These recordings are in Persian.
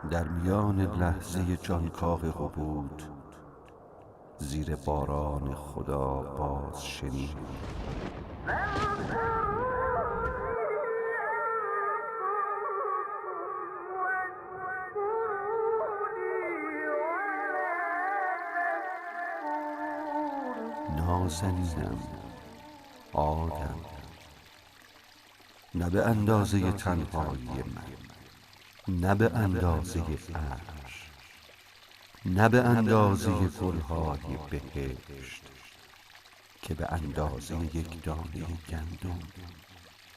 در میان لحظه جانکاه قبود، زیر باران خدا باز شنید. نازنینم، آدم، نه به اندازه تنهایی من، نه به اندازه عرش، نه به اندازه گلهای بهشت، که به اندازه یک دانه گندم.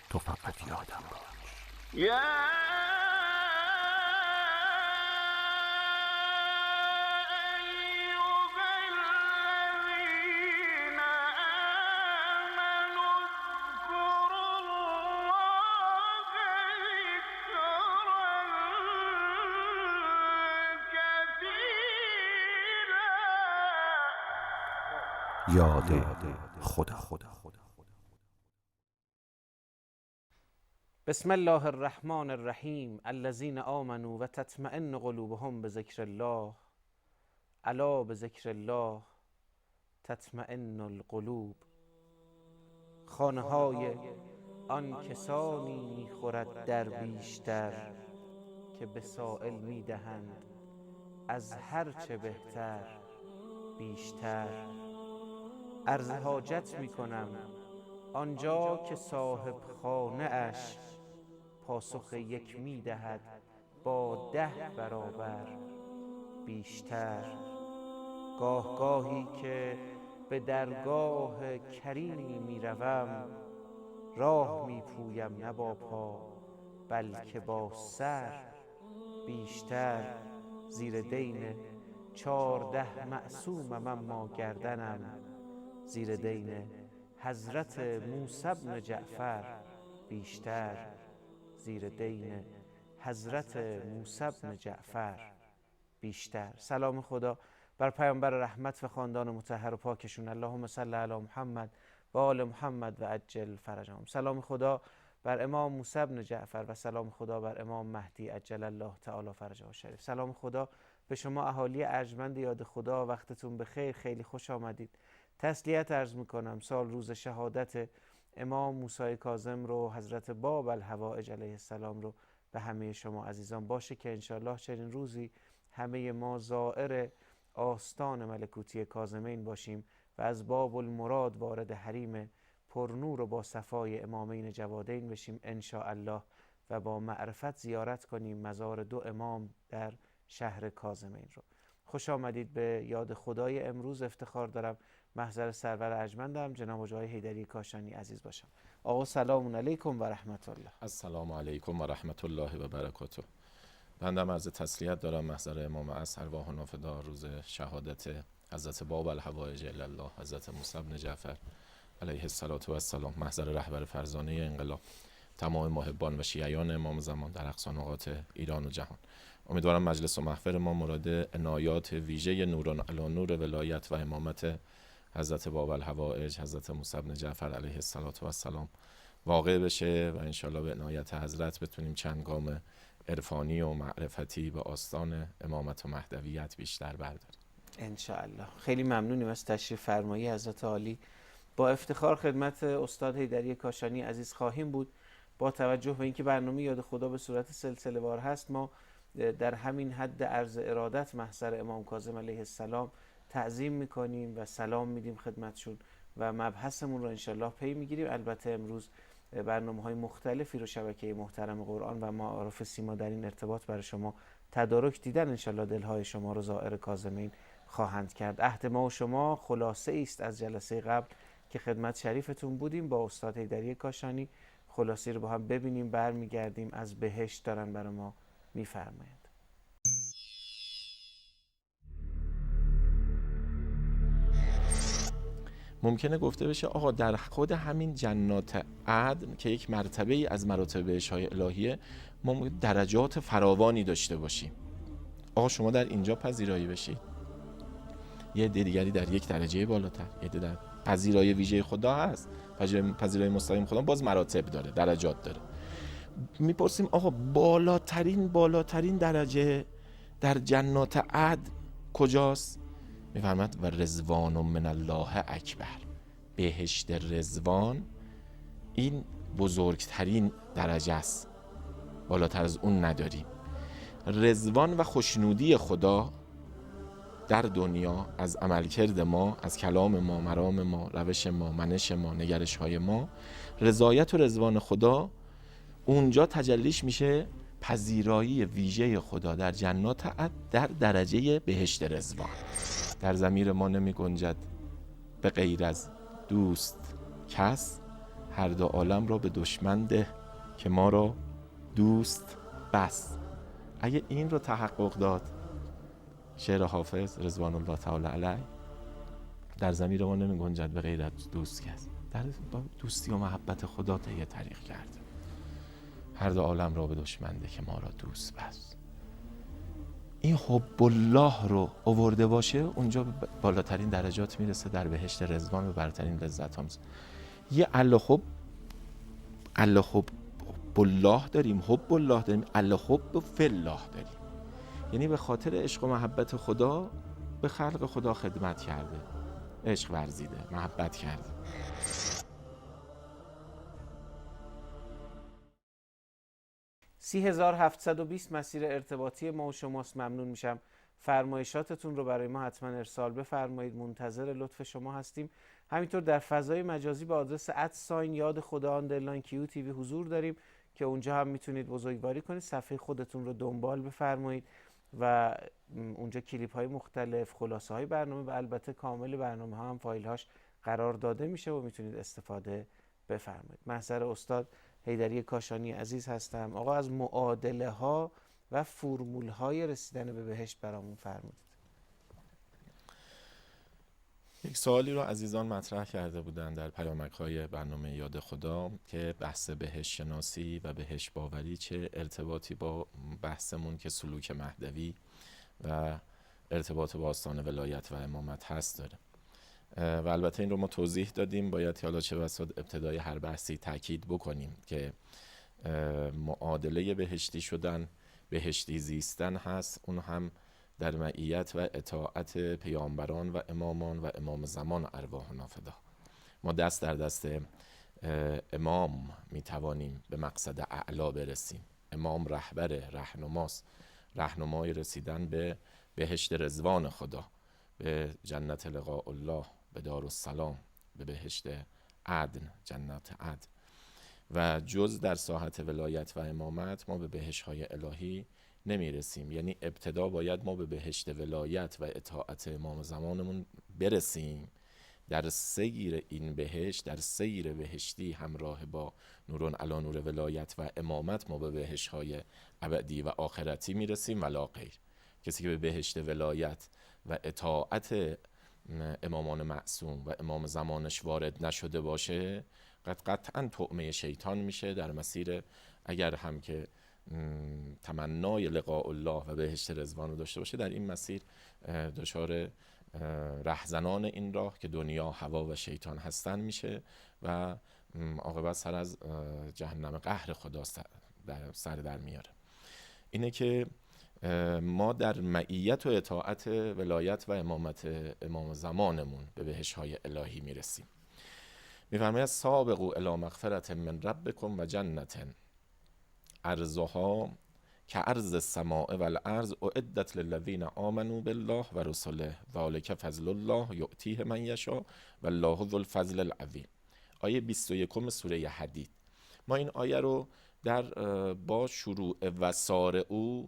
تو فقط یادم باش. یاد خدا. بسم الله الرحمن الرحیم. الذین آمنوا و تطمئن قلوبهم بذکر الله، الا بذکر الله تطمئن القلوب. خانه های آن کسانی میخورد در بیشتر، که به سائل میدهند از هرچه بهتر بیشتر. عرض حاجت میکنم آنجا که صاحب خانه اش، پاسخ یک میدهد با 10 برابر بیشتر. گاه گاهی که به درگاه کریمی میروم، راه میپویم نه با پا بلکه با سر بیشتر. زیر دین 14 معصومم اما گردنم، زیر دین حضرت موسی بن جعفر بیشتر. زیر دین حضرت موسی بن جعفر بیشتر. سلام خدا بر پیامبر رحمت و خاندان مطهر و پاکشون. اللهم صل علی محمد و آل محمد و عجل فرجهم. سلام خدا بر امام موسی بن جعفر و سلام خدا بر امام مهدی عجل الله تعالی فرجه الشریف. سلام خدا به شما اهالی ارجمند یاد خدا. وقتتون بخیر، خیلی خوش آمدید. تسلیت عرض میکنم سال روز شهادت امام موسی کاظم رو، حضرت باب الحوائج علیه السلام رو به همه شما عزیزان باشه که انشالله چنین روزی همه ما زائر آستان ملکوتی کاظمین باشیم و از باب المراد وارد حریم پرنور و با صفای امامین جوادین بشیم انشاءالله، و با معرفت زیارت کنیم مزار 2 امام در شهر کاظمین رو. خوش آمدید به یاد خدای امروز. افتخار دارم محضر سرور ارجمندم جناب حاج آقای حیدری کاشانی عزیز باشم. آقا سلام علیکم و رحمت الله. السلام علیکم و رحمت الله و برکاته. بنده عرض تسلیت دارم محضر امام عصر ارواح و نافدا روز شهادت حضرت باب الحوائج الی الله حضرت موسی بن جعفر علیه السلام، محضر رهبر فرزانه انقلاب، تمام محبان و شیعیان امام زمان در اقصا نقاط ایران و جهان. امیدوارم مجلس و محفل ما مورد عنایات ویژه نوران علی نور ولایت و امامت حضرت باب الحوائج حضرت موسی بن جعفر علیه السلام واقع بشه و انشالله به عنایت حضرت بتونیم چند گام عرفانی و معرفتی به آستان امامت و مهدویت بیشتر برداریم انشاءالله. خیلی ممنونیم از تشریف فرمایی حضرت عالی. با افتخار خدمت استاد حیدری کاشانی عزیز خواهیم بود. با توجه به اینکه برنامه یاد خدا به صورت سلسله وار هست، ما در همین حد عرض ارادت محضر امام کاظم علیه السلام تعظیم میکنیم و سلام میدیم خدمتشون و مبحثمون رو انشالله پی میگیریم. البته امروز برنامه‌های مختلفی رو شبکه محترم قرآن و معارف سیما در این ارتباط برای شما تدارک دیدن. انشالله دلهای شما رو زائر کاظمین خواهند کرد. عهد ما و شما خلاصه است از جلسه قبل که خدمت شریفتون بودیم با استاد حیدری کاشانی. خلاصه رو با هم ببینیم، برمیگردیم. از بهشت دارن برای ما میفرمایند. ممکنه گفته بشه آقا در خود همین جنات عدن که یک مرتبه ای از مراتب بهشت‌های الهیه ما درجات فراوانی داشته باشیم. آقا شما در اینجا پذیرایی بشید، یه عده دیگری در یک درجه بالاتر، یه عده در پذیرایی ویژه خدا هست، پذیرایی مستقیم خدا باز مراتب داره، درجات داره. میپرسیم آقا بالاترین درجه در جنات عدن کجاست؟ میفرماد و رضوان من الله اکبر. بهشت رضوان این بزرگترین درجه است، بالاتر از اون نداریم. رضوان و خوشنودی خدا در دنیا از عملکرد ما، از کلام ما، مرام ما، روش ما، منش ما، نگرش های ما، رضایت و رضوان خدا اونجا تجلیش میشه پذیرایی ویژه خدا در جنات عدن در درجه بهشت رضوان. در ضمیر ما نمی گنجد به غیر از دوست کس، هر دو عالم را به دشمن ده که ما را دوست بس. اگه این رو تحقق داد شعر حافظ رضوان الله تعالی علیه، در ضمیر ما نمی گنجد به غیر از دوست کس، در دوستی و محبت خدا طی طریق کرده، هر دو عالم را به دشمن ده که ما را دوست بس. این حب الله رو آورده باشه اونجا به بالاترین درجات میرسه، در بهشت رضوان به برترین لذت ها میرسه. یه الله حب بالله داریم، حب الله داریم، الله حب فی الله داریم. یعنی به خاطر عشق و محبت خدا به خلق خدا خدمت کرده، عشق ورزیده، محبت کرده. 3720 مسیر ارتباطی ما و شماست. ممنون میشم فرمایشاتتون رو برای ما حتما ارسال بفرمایید، منتظر لطف شما هستیم. همینطور در فضای مجازی با آدرس یاد خدا آندرلاین کیو تیوی حضور داریم که اونجا هم میتونید بزرگواری کنید، صفحه خودتون رو دنبال بفرمایید و اونجا کلیپ های مختلف، خلاصه های برنامه و البته کامل برنامه ها هم فایل هاش قرار داده میشه و میتونید استفاده بفرمایید. محضر استاد حیدری کاشانی عزیز هستم. آقا از معادله ها و فرمول های رسیدن به بهشت برامون فرمودید. یک سوالی رو عزیزان مطرح کرده بودن در پیامک‌های برنامه یاد خدا که بحث بهشت شناسی و بهشت باوری چه ارتباطی با بحثمون که سلوک مهدوی و ارتباط با آستان ولایت و امامت هست داره. و البته این رو ما توضیح دادیم، باید حالا چه بسا ابتدای هر بحثی تاکید بکنیم که معادله بهشتی شدن، بهشتی زیستن هست، اون هم در معیت و اطاعت پیامبران و امامان و امام زمان ارواح نافدا. ما دست در دست امام میتوانیم به مقصد اعلا برسیم. امام رهبر، رهنماست، رهنمای رسیدن به بهشت رضوان خدا، به جنت لقاء الله، به دارالسلام، به بهشت عدن، جنت عدن. و جز در ساحت ولایت و امامت ما به بهشت های الهی نمی رسیم. یعنی ابتدا باید ما به بهشت ولایت و اطاعت امام زمانمون برسیم. در سیر این بهشت، در سیر بهشتی همراه با نورون علی نور ولایت و امامت ما به بهشت های ابدی و آخرتی می رسیم ولا غیر. کسی که به بهشت ولایت و اطاعت امامان معصوم و امام زمانش وارد نشده باشه قطعاً طعمه شیطان میشه در مسیر، اگر هم که تمنای لقاء الله و بهشت رضوان رو داشته باشه، در این مسیر دچار رهزنان این راه که دنیا، هوا و شیطان هستن میشه و عاقبت سر از جهنم قهر خدا سر در میاره. اینه که ما در معیت و اطاعت ولایت و امامت امام زمانمون به بهشت های الهی میرسیم. میفرماید سابقوا الی مغفرة من ربکم و جنة عرضها کعرض السماء والارض اعدت للذین آمنوا بالله و رسله ذلک فضل الله یؤتیه من یشاء والله ذو الفضل العظیم. آیه 21 سوره حدید. ما این آیه رو با شروع و سارعوا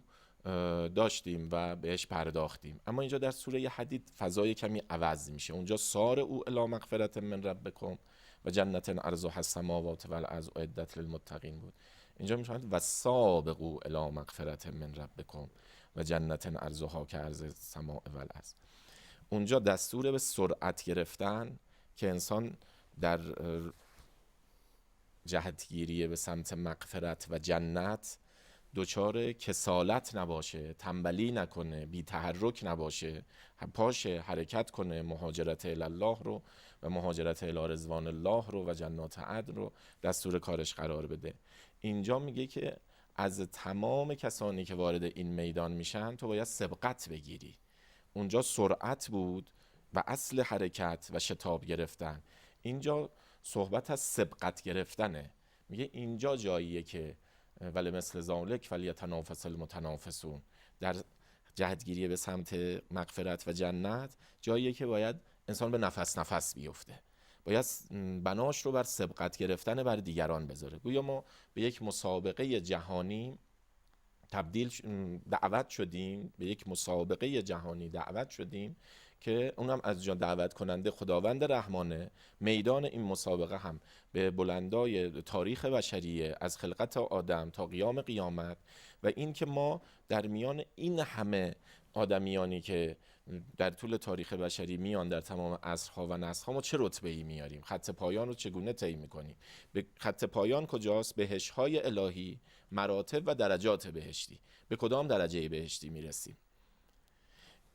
داشتیم و بهش پرداختیم، اما اینجا در سوره حدید فضای کمی عوض میشه. اونجا سارعوا الی مغفرة من ربکم و جنت عرضها السماوات والارض اعدت للمتقین بود. اینجا میشه و سابقوا الی مغفرة من ربکم و جنت عرضها کعرض السماء والارض. اونجا دستور به سرعت گرفتن که انسان در جهتگیری به سمت مغفرت و جنت دچار کسالت نباشه، تنبلی نکنه، بی تحرک نباشه، پاشه حرکت کنه، مهاجرت الی الله رو و مهاجرت الی رضوان الله رو و جنات عدن رو دستور کارش قرار بده. اینجا میگه که از تمام کسانی که وارد این میدان میشن تو باید سبقت بگیری. اونجا سرعت بود و اصل حرکت و شتاب گرفتن، اینجا صحبت از سبقت گرفتنه. میگه اینجا جاییه که ولی مثل ذالک فلیتنافس المتنافسون، در جهتگیری به سمت مغفرت و جنت جاییه که باید انسان به نفس نفس بیفته، باید بناش رو بر سبقت گرفتن بر دیگران بذاره. گویا ما به یک مسابقه جهانی دعوت شدیم، به یک مسابقه جهانی دعوت شدیم که اونم از جا دعوت کننده خداوند رحمانه. میدان این مسابقه هم به بلندای تاریخ بشریه از خلقت آدم تا قیام قیامت، و این که ما در میان این همه آدمیانی که در طول تاریخ بشری میان در تمام عصرها و نسل‌ها، ما چه رتبه‌ای میاریم، خط پایان رو چگونه طی می‌کنیم. به خط پایان کجاست؟ بهشت‌های الهی، مراتب و درجات بهشتی. به کدام درجه بهشتی میرسیم؟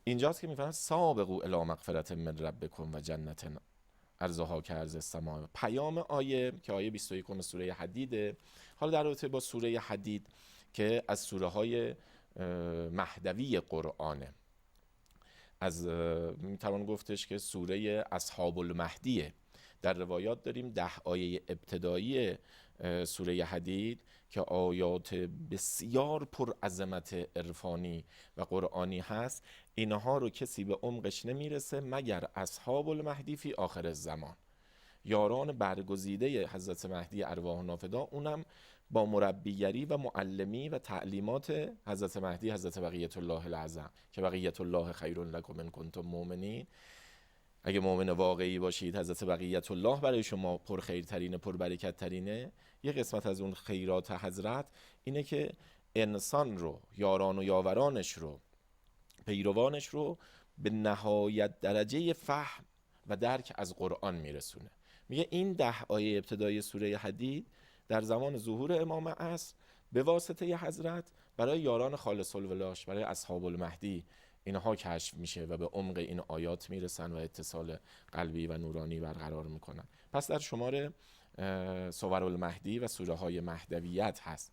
اینجاست که میفهمن سابقوا الی مغفرة من ربکم و جنت عرضها کعرض السماء. پیام آیه که آیه 21 سوره حدیده. حالا در رابطه با سوره حدید که از سوره های مهدوی قرآنه، از میتوان گفتش که سوره اصحاب المهدیه. در روایات داریم 10 آیه ابتدایی سوره حدید که آیات بسیار پر عظمت عرفانی و قرآنی هست، اینها رو کسی به عمقش نمیرسه مگر اصحاب المهدی فی آخر الزمان، یاران برگزیده حضرت مهدی ارواح نافدا، اونم با مربیگری و معلمی و تعلیمات حضرت مهدی حضرت بقیت الله العظم که بقیت الله خیر لکم ان کنتم مؤمنین. اگه مؤمن واقعی باشید حضرت بقیت الله برای شما پرخیرترینه، پربرکت ترینه. یه قسمت از اون خیرات حضرت اینه که انسان رو، یاران و یاورانش رو، پیروانش رو به نهایت درجه فهم و درک از قرآن میرسونه. میگه این 10 آیه ابتدای سوره حدید در زمان ظهور امام عصر به واسطه حضرت برای یاران خالص الولاش، برای اصحاب المهدی اینها کشف میشه و به عمق این آیات میرسن و اتصال قلبی و نورانی برقرار میکنن. پس در شمار صور المهدی و سوره های مهدویت هست.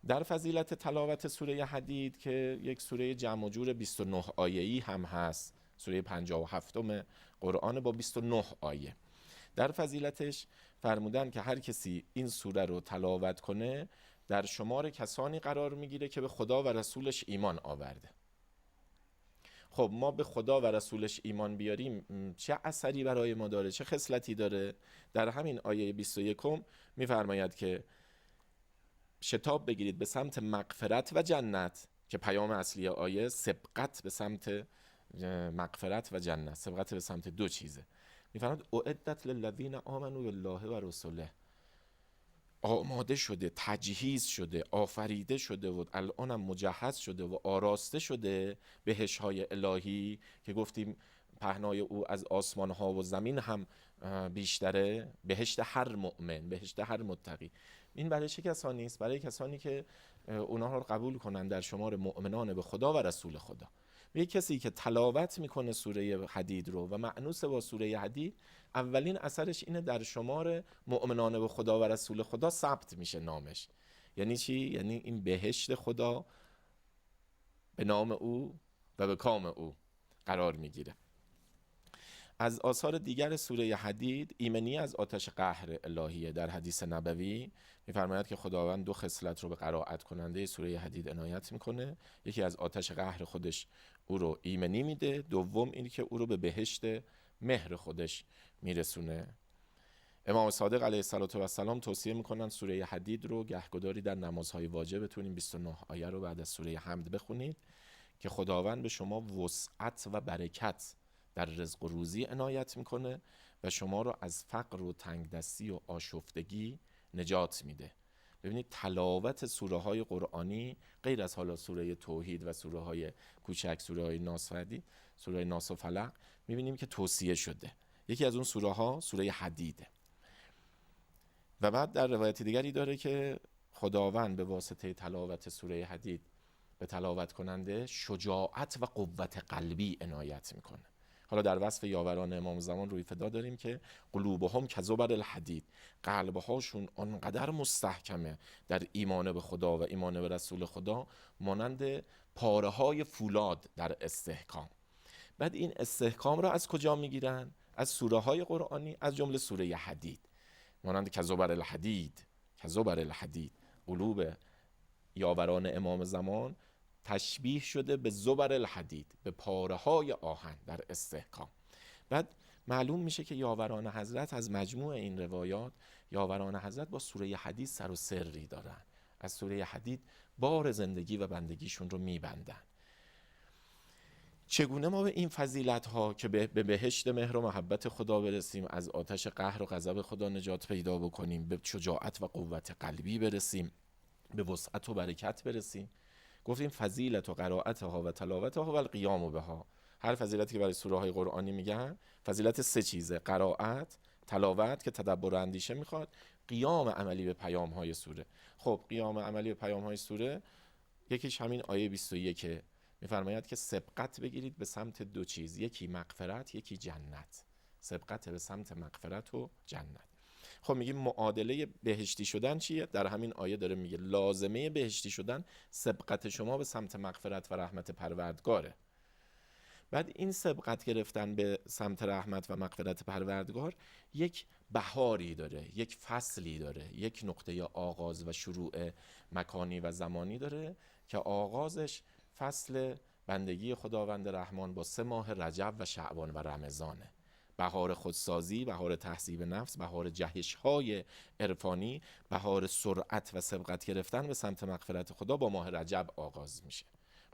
در فضیلت تلاوت سوره حدید که یک سوره جمع و جور 29 آیه‌ای هم هست، سوره 57 قرآن با 29 آیه، در فضیلتش فرمودن که هر کسی این سوره رو تلاوت کنه در شمار کسانی قرار میگیره که به خدا و رسولش ایمان آورده. خب ما به خدا و رسولش ایمان بیاریم چه اثری برای ما داره، چه خصلتی داره؟ در همین آیه 21 میفرماید که شتاب بگیرید به سمت مغفرت و جنت، که پیام اصلی آیه سبقت به سمت مغفرت و جنت، سبقت به سمت 2 چیزه. میفرماید اعدت للذین آمنوا بالله و رسوله، آماده شده، تجهیز شده، آفریده شده و الانم مجهز شده و آراسته شده بهشت‌های الهی که گفتیم پهنای او از آسمان ها و زمین هم بیشتره، بهشت هر مؤمن، بهشت هر متقی. این برای چه کسانی است؟ برای کسانی که اونها رو قبول کنن در شمار مؤمنان به خدا و رسول خدا. یک کسی که تلاوت میکنه سوره حدید رو و مأنوس با سوره حدید، اولین اثرش اینه در شمار مؤمنان به خدا و رسول خدا ثبت میشه نامش. یعنی چی؟ یعنی این بهشت خدا به نام او و به کام او قرار میگیره. از آثار دیگر سوره حدید ایمنی از آتش قهر الهیه. در حدیث نبوی میفرماید که خداوند 2 خصلت رو به قرائت کننده سوره حدید عنایت میکنه. یکی از آتش قهر خودش او رو ایمنی میده، دوم اینی که او رو به بهشت مهر خودش میرسونه. امام صادق علیه السلام توصیه میکنن سوره حدید رو گهگداری در نمازهای واجبتون این 29 آیه رو بعد از سوره حمد بخونید که خداوند به شما وسعت و برکت در رزق و روزی عنایت میکنه و شما رو از فقر و تنگدستی و آشفتگی نجات میده. ببینید تلاوت سوره های قرآنی غیر از حالا سوره توحید و سوره های کوچک، سوره های ناس و حدید، سوره ناس و فلق، میبینیم که توصیه شده. یکی از اون سوره ها سوره حدیده. و بعد در روایت دیگری داره که خداوند به واسطه تلاوت سوره حدید به تلاوت کننده شجاعت و قوت قلبی عنایت میکنه. حالا در وصف یاوران امام زمان روی فدا داریم که قلوبهم کزبر الحدید، قلبهاشون آنقدر مستحکمه در ایمان به خدا و ایمان به رسول خدا، مانند پاره های فولاد در استحکام. بعد این استحکام را از کجا میگیرن؟ از سوره های قرآنی، از جمله سوره حدید. مانند کزبر الحدید، کزبر الحدید، قلوب یاوران امام زمان تشبیه شده به زبر الحدید، به پاره های آهن در استحکام. بعد معلوم میشه که یاوران حضرت از مجموع این روایات، یاوران حضرت با سوره حدید سر و سری دارن، از سوره حدید بار زندگی و بندگیشون رو میبندن. چگونه ما به این فضیلت ها که به بهشت مهر و محبت خدا برسیم، از آتش قهر و غضب خدا نجات پیدا بکنیم، به شجاعت و قوت قلبی برسیم، به وسعت و برکت برسیم؟ گفتیم فضیلت و قرائتها و تلاوتها و القیام بها. هر فضیلتی که برای سوره های قرآنی میگن فضیلت 3 چیزه: قرائت، تلاوت که تدبر و اندیشه میخواد، قیام عملی به پیام های سوره. خب قیام عملی به پیام های سوره یکیش همین آیه 21 میفرماید که سبقت بگیرید به سمت 2 چیز، یکی مغفرت، یکی جنت. سبقت به سمت مغفرت و جنت. خب میگیم معادله بهشتی شدن چیه؟ در همین آیه داره میگه لازمه بهشتی شدن سبقت شما به سمت مغفرت و رحمت پروردگاره. بعد این سبقت گرفتن به سمت رحمت و مغفرت پروردگار یک بهاری داره، یک فصلی داره، یک نقطه آغاز و شروع مکانی و زمانی داره که آغازش فصل بندگی خداوند رحمان با 3 ماه رجب و شعبان و رمضانه. بهار خودسازی، بهار تهذیب نفس، بهار جهش‌های عرفانی، بهار سرعت و سبقت گرفتن به سمت مغفرت خدا با ماه رجب آغاز میشه،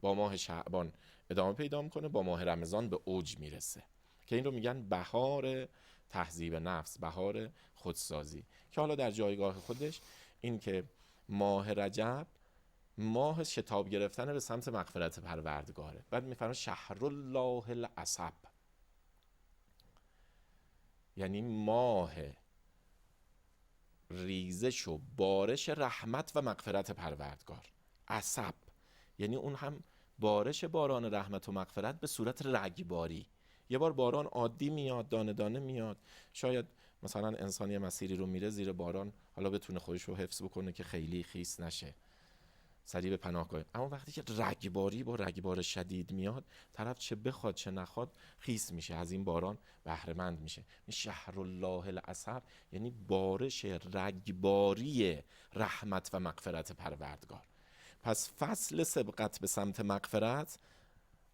با ماه شعبان ادامه پیدا میکنه، با ماه رمضان به اوج میرسه که این رو میگن بهار تهذیب نفس، بهار خودسازی. که حالا در جایگاه خودش این که ماه رجب ماه شتاب گرفتن به سمت مغفرت پروردگاره. بعد میفرماید شهر الله العصب، یعنی ماه ریزش و بارش رحمت و مغفرت پروردگار. عصب یعنی اون هم بارش باران رحمت و مغفرت به صورت رگباری. یه بار باران عادی میاد، دانه دانه میاد، شاید مثلا انسانی مسیری رو میره زیر باران، حالا بتونه خودش رو حفظ بکنه که خیلی خیس نشه، سریع به پناهگاه. اما وقتی که رگباری با رگبار شدید میاد، طرف چه بخواد چه نخواد خیس میشه، از این باران بهره مند میشه. شهر الله العصب یعنی بارش رگباری رحمت و مغفرت پروردگار. پس فصل سبقت به سمت مغفرت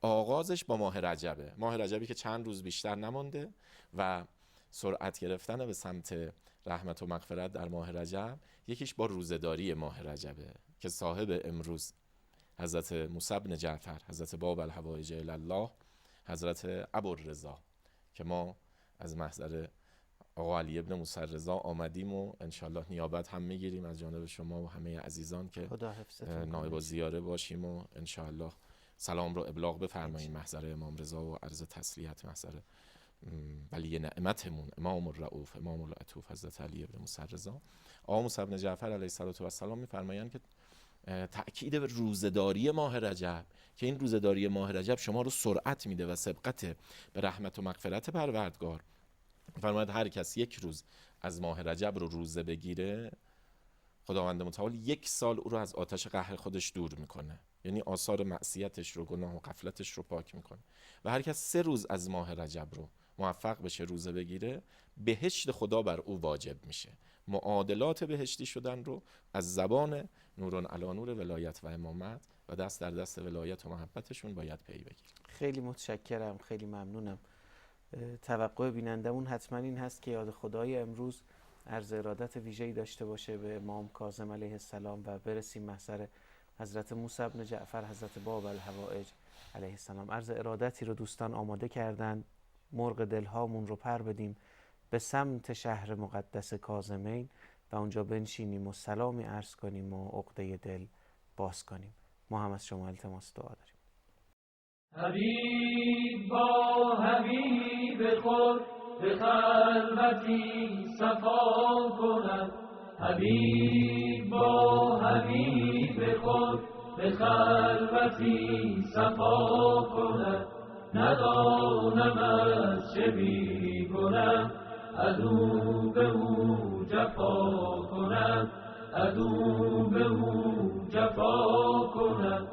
آغازش با ماه رجبه، ماه رجبی که چند روز بیشتر نمانده و سرعت گرفتن به سمت رحمت و مغفرت در ماه رجب یکیش با روزه‌داری ماه رجبه که صاحب امروز حضرت موسی بن جعفر، حضرت باب الحوائج الله، حضرت ابوالرضا، که ما از محضر آقا علی ابن موسی رضا آمدیم و انشالله نیابت هم میگیریم از جانب شما و همه عزیزان که نایب و زیاره باشیم و انشالله سلام رو ابلاغ بفرماییم محضر امام رضا و عرض تسلیت محضر ولی نعمتمون امام الرؤوف امام العطوف حضرت علی ابن موسی رضا. آقا موسی بن جعفر علیه السلام میفرمایند که تأکید به روزه‌داری ماه رجب، که این روزه‌داری ماه رجب شما رو سرعت میده و سبقت به رحمت و مغفرت پروردگار. فرماید هر کس 1 روز از ماه رجب رو روزه بگیره، خداوند متعال 1 سال او رو از آتش قهر خودش دور میکنه، یعنی آثار معصیتش رو، گناه و غفلتش رو پاک میکنه. و هر کس 3 روز از ماه رجب رو موفق بشه روزه بگیره، بهشت خدا بر او واجب میشه. معادلات بهشتی شدن رو از زبان نورون علی نور ولایت و امامت و دست در دست ولایت و محبتشون باید پی بگیریم. خیلی متشکرم، خیلی ممنونم. توقع بینندمون حتما این هست که یاد خدای امروز عرض ارادت ویژه‌ای داشته باشه به امام کاظم علیه السلام و برسیم محضر حضرت موسی بن جعفر حضرت باب الحوائج علیه السلام. عرض ارادتی رو دوستان آماده کردن، مرغ دلهامون رو پر بدیم به سمت شهر مقدس کاظمین و اونجا بنشینیم و سلامی عرض کنیم و عقده دل باز کنیم. ما هم از شما التماس دعا داریم. حبیب با حبیب خود به خلوتی صفا کند، حبیب با حبیب خود به خلوتی صفا کند. ندانم از چه بی کنم، عدو به او جفا کنم، عدو به او جفا کنم.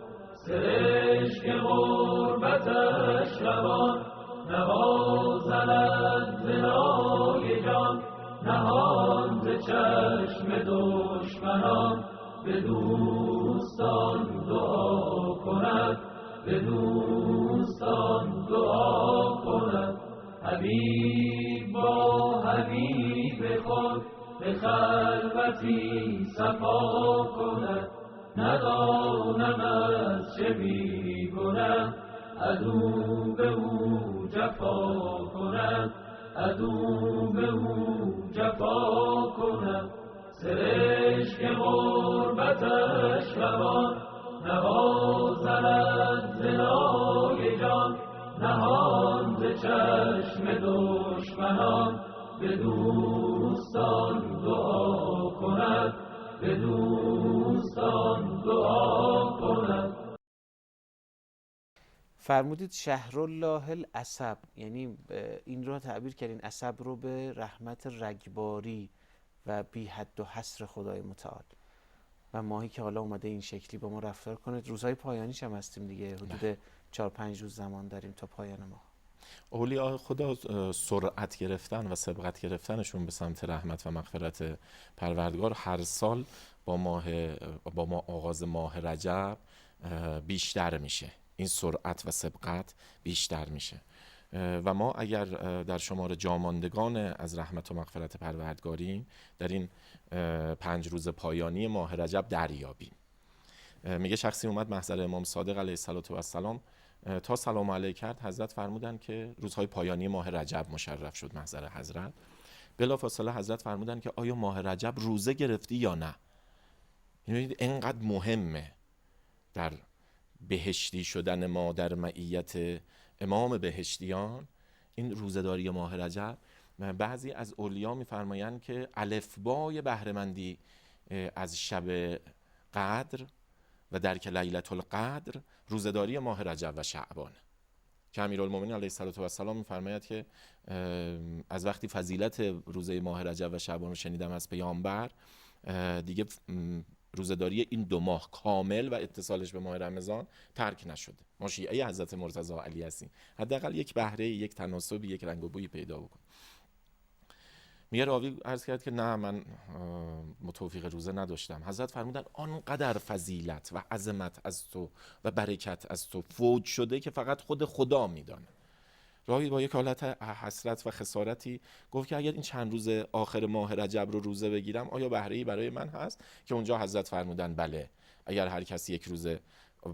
سرشک غربتش روان نوازند ز نای جان، نهان ز چشم دشمنان به دوستان دعا کند، به دوستان دعا کند. حبیب با حبیب خود به خلوتی صفا کند، ندانم از چه می کنم، عدو به او جفا کند، عدو به او جفا کند. سرشک غربتش روان نوازند ز نای جان، نهان ز چشم دشمنان به دوستان دعا کند، به دوستان دعا کند. فرمودید شهرالله العصب، یعنی این رو تعبیر کردین، عصب رو به رحمت رگباری و بی حد و حصر خدای متعال و ماهی که حالا اومده این شکلی با ما رفتار کنه. روزهای پایانیش هم هستیم دیگه، حدود 4-5 روز زمان داریم تا پایان ماه. اولیاء خدا سرعت گرفتن و سبقت گرفتنشون به سمت رحمت و مغفرت پروردگار هر سال با ما آغاز ماه رجب بیشتر میشه، این سرعت و سبقت بیشتر میشه و ما اگر در شمار جاماندگان از رحمت و مغفرت پروردگاریم در این 5 روز پایانی ماه رجب دریابیم. میگه شخصی اومد محضر امام صادق علیه السلام تا سلام علیه کرد، حضرت فرمودن که روزهای پایانی ماه رجب مشرف شد محضر حضرت. بلافاصله حضرت فرمودن که آیا ماه رجب روزه گرفتی یا نه؟ یعنی اینقدر مهمه در بهشتی شدن ما در معیت امام بهشتیان این روزه‌داری ماه رجب. بعضی از اولیا میفرمایند که الفبای بهره‌مندی از شب قدر و درک لیلة القدر روزه‌داری ماه رجب و شعبان، که امیرالمومنین علیه السلام میفرماید که از وقتی فضیلت روزه ماه رجب و شعبان رو شنیدم از پیامبر، دیگه روزه‌داری این 2 ماه کامل و اتصالش به ماه رمضان ترک نشده. ما شیعه حضرت مرتضی علی هستیم، حداقل یک بهره، یک تناسب، یک رنگ و بویی پیدا بکن. میگه راوی عرض کرد که نه من توفیق روزه نداشتم. حضرت فرمودن آنقدر فضیلت و عظمت از تو و برکت از تو فوت شده که فقط خود خدا میدانه. راوی با یک حالت حسرت و خسارتی گفت که اگر این چند روز آخر ماه رجب رو روزه بگیرم آیا بهره‌ای برای من هست؟ که اونجا حضرت فرمودن بله، اگر هر کسی یک روز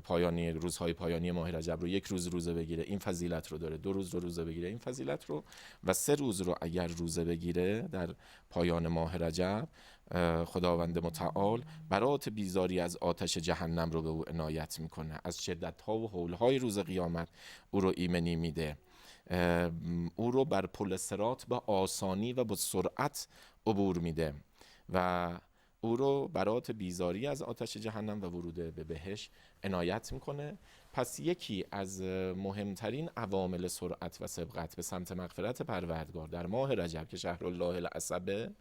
پایانی روزهای پایانی ماه رجب رو یک روز روزه بگیره این فضیلت رو داره، 2 روز رو روزه بگیره این فضیلت رو، و 3 روز رو اگر روزه بگیره در پایان ماه رجب خداوند متعال برات بیزاری از آتش جهنم رو به او عنایت میکنه، از شدت‌ها و هول‌های روز قیامت او رو ایمنی میده، او رو بر پل صراط به آسانی و با سرعت عبور میده و او رو برات بیزاری از آتش جهنم و ورود به بهشت عنایت میکنه. پس یکی از مهمترین عوامل سرعت و سبقت به سمت مغفرت پروردگار در ماه رجب که شهرالله العصب،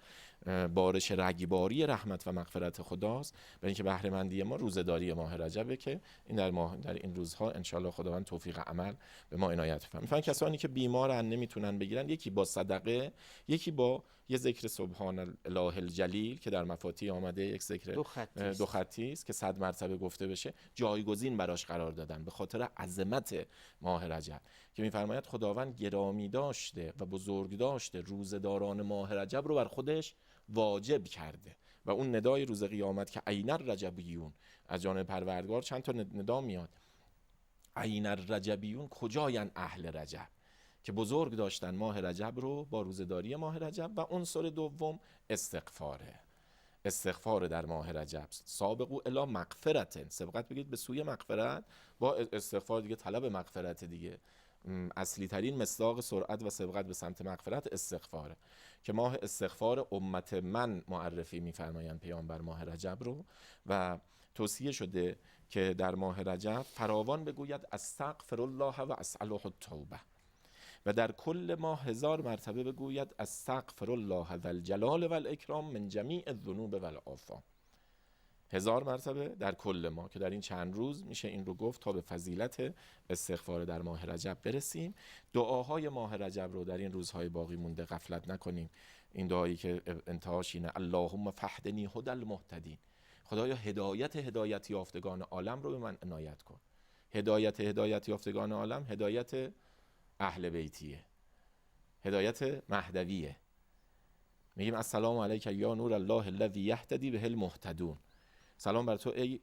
بارش رگباری رحمت و مغفرت خداست، و اینکه بهره‌مندی ما روزه‌داری ماه رجبه که این در این روزها انشالله خداوند توفیق عمل به ما عنایت فرماید. میفهمن کسانی که بیمارن نمیتونن بگیرن، یکی با صدقه، یکی با یه ذکر سبحان الله الجلیل که در مفاتیح آمده، یک ذکر 2 خطی است که 100 مرتبه گفته بشه، جایگزین براش قرار دادن به خاطر عظمت ماه رجب، که میفرماید خداوند گرامی داشته و بزرگ داشته روزه‌داران ماه رجب رو بر خودش واجب کرده و اون ندای روز قیامت که عین الرجبیون از جانب پروردگار چند تا ندا میاد، عین الرجبیون کجاین اهل رجب، که بزرگ داشتن ماه رجب رو با روزه‌داری ماه رجب. و عنصر دوم استغفار در ماه رجب، سابقوا الی مغفرت، سبقت بگید به سوی مغفرت، با استغفار دیگه طلب مغفرت دیگه، اصلی ترین مصداق سرعت و سبقت به سمت مغفرت استغفاره که ماه استغفار امت من معرفی می‌فرمایند پیامبر ماه رجب رو و توصیه شده که در ماه رجب فراوان بگوید استغفر الله و اسأله التوبه و در کل ماه 1000 مرتبه بگوید استغفر الله ذا الجلال و الاکرام من جمیع الذنوب و الآثام. 1000 مرتبه در کل ماه که در این چند روز میشه این رو گفت تا به فضیلت استغفار در ماه رجب برسیم. دعاهای ماه رجب رو در این روزهای باقی مونده غفلت نکنیم. این دعایی که انتهاش اینه اللهم فهدنی هدی المهتدین، خدایا هدایت یافتگان عالم رو به من عنایت کن. هدایت یافتگان عالم هدایت اهل بیتیه، هدایت مهدویه. میگیم السلام علیک یا نور الله الذی یهتدی به المهتدون، سلام بر تو ای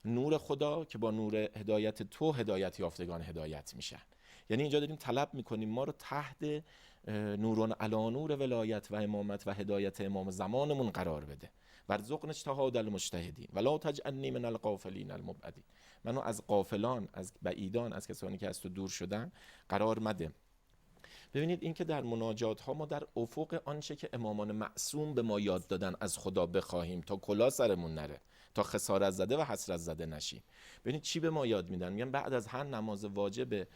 نور خدا که با نور هدایت تو هدایت یافتگان هدایت میشن. یعنی اینجا داریم طلب میکنیم ما رو تحت نورون علی نور ولایت و امامت و هدایت امام زمانمون قرار بده. ورزقنا اجتهاد المجتهدین ولا تجعلنی من الغافلین المبعدین، منو از غافلان، از بعیدان، از کسانی که از تو دور شدن قرار مده. ببینید این که در مناجات ها ما در افق آنچه که امامان معصوم به ما یاد دادن از خدا بخواهیم تا کلا سرمون نره، تا خسارت زده و حسرت زده نشیم. ببینید چی به ما یاد میدن، میگن بعد از هر نماز واجب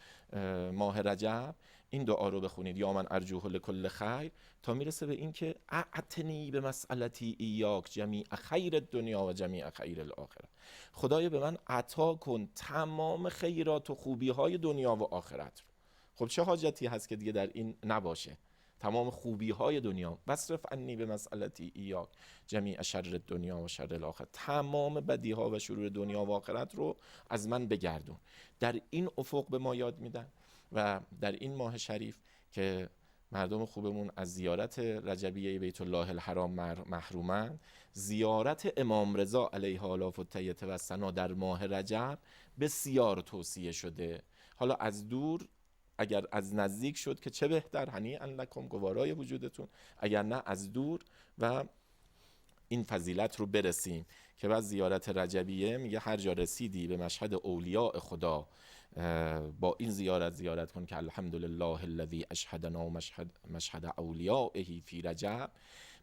ماه رجب این دعا رو بخونید یا من ارجوه لکل خیر، تا میرسه به این که اعتنی به مسئلتی ایاک جمیع خیر دنیا و جمیع خیر الاخره، خدایا به من عطا کن تمام خیرات و خوبی های دنیا و آخرت رو. خب چه حاجتی هست که دیگه در این نباشه؟ تمام خوبی های دنیا، بصرف عنی به مسئلتی ایاک جمیع شر دنیا و شر الاخره، تمام بدی ها و شرور دنیا و آخرت رو از من بگردون. در این افق به ما یاد میدن و در این ماه شریف که مردم خوبمون از زیارت رجبیه بیت الله الحرام محرومن، زیارت امام رضا علیه آلاف الطیبه و ثنا در ماه رجب بسیار توصیه شده. حالا از دور اگر از نزدیک شد که چه بهتر، هنیئا لکم، گوارای وجودتون، اگر نه از دور و این فضیلت رو برسیم که بعد زیارت رجبیه میگه هر جا رسیدی به مشهد اولیاء خدا با این زیارت کن که الحمدلله الذی اشهدنا و مشهد اولیائه فی رجب.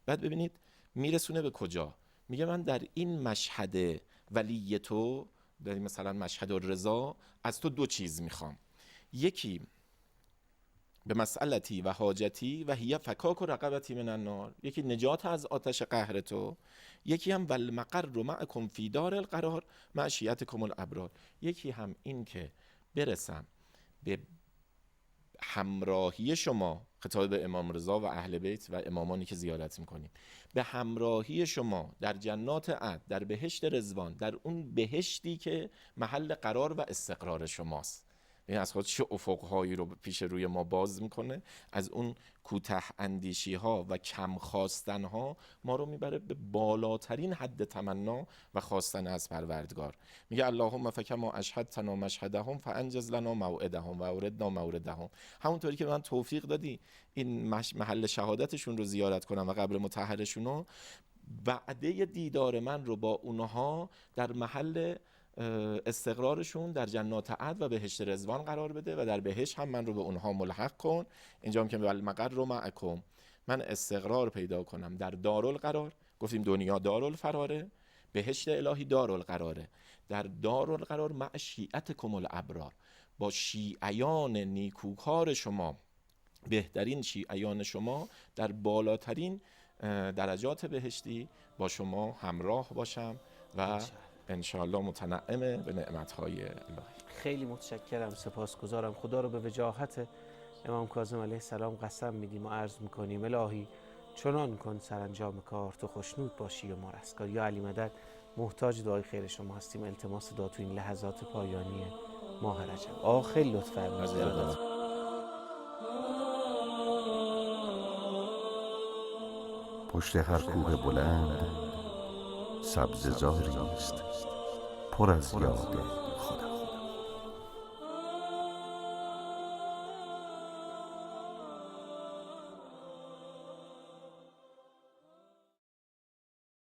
بعد ببینید میرسونه به کجا، میگه من در این مشهد ولی تو، در مثلا مشهد الرضا، از تو دو چیز میخوام، یکی به مسئلتی و حاجتی و هی فکاک و رقبتی من النار، یکی نجات از آتش قهر تو، یکی هم والمقر معکم فی دار القرار مع شیعتکم الابرار، یکی هم این که برسم به همراهی شما، خطاب به امام رضا و اهل بیت و امامانی که زیارت میکنیم، به همراهی شما در جنات عدن، در بهشت رضوان، در اون بهشتی که محل قرار و استقرار شماست. این از خود چه افقهایی رو پیش روی ما باز میکنه، از اون کوته اندیشی ها و کم خواستن ها ما رو میبره به بالاترین حد تمنا و خواستن از پروردگار. میگه اللهم فکما اشهدتنا مشهدهم فانجز لنا موعدهم و اوردنا موردهم، همونطوری که من توفیق دادی این محل شهادتشون رو زیارت کنم و قبر مطهرشون رو، وعده دیدار من رو با اونها در محل استقرارشون در جنات عدن و بهشت رضوان قرار بده و در بهشت هم من رو به اونها ملحق کن. اینجا هم که والمقر رو معکم، من استقرار پیدا کنم در دارالقرار، گفتیم دنیا دارالفراره، بهشت الهی دارالقراره، در دارالقرار مع شیعتکم الابرار، با شیعیان نیکوکار شما، بهترین شیعیان شما در بالاترین درجات بهشتی با شما همراه باشم و انشاءالله متنعم به نعمتهای الهی. خیلی متشکرم، سپاسگزارم. خدا رو به وجاهت امام کاظم علیه السلام قسم میدیم و عرض میکنیم الهی چنان کن سرانجام کار تو خوشنود باشی و ما رستگار. یا علی مدد محتاج دعای خیر شما هستیم. التماس دعا تو این لحظات پایانی ماه رجب. خیلی لطف فرمودید. پشت هر کوه بلند سبززاری است پر از یاد